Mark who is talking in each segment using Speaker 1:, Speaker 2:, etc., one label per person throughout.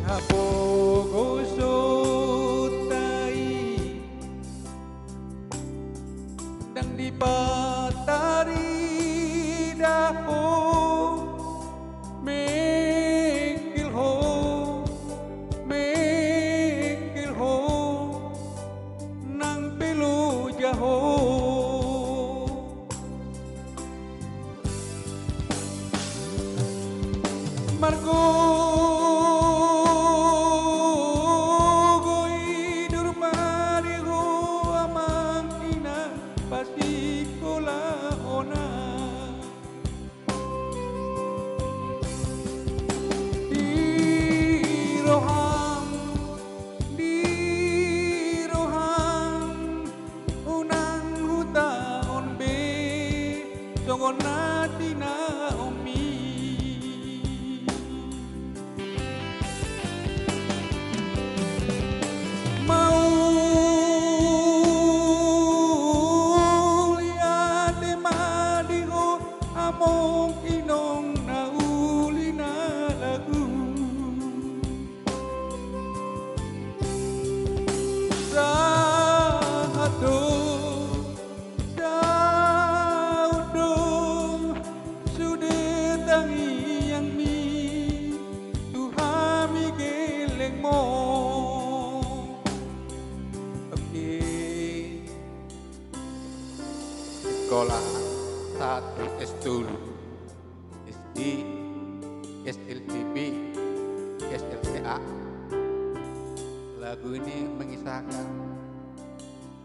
Speaker 1: hapogosotai dang dipatari daho mekil ho nang pelu jaho margo natina umi mau lihat madiho among inong nauli na lagu sahado sekolah 1 S2 SD SLCB SLCA. Lagu ini mengisahkan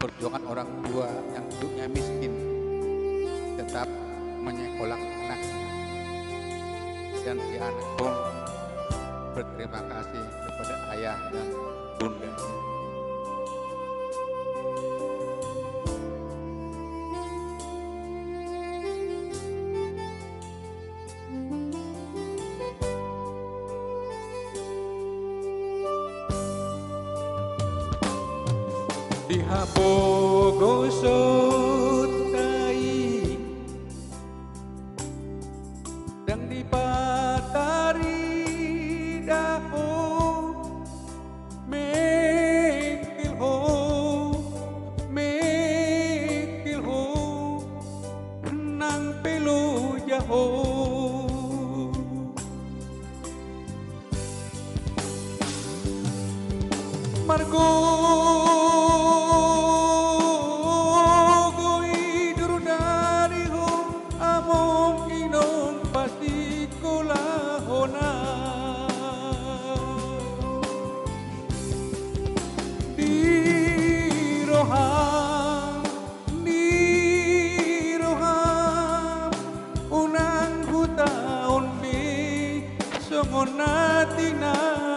Speaker 1: perjuangan orang tua yang hidupnya miskin tetap menyekolahkan anaknya, dan si anak pun berterima kasih kepada ayah dan bunda. Di hapogosotai dang dipatari daho mekil ho nang pelu jaho margo natina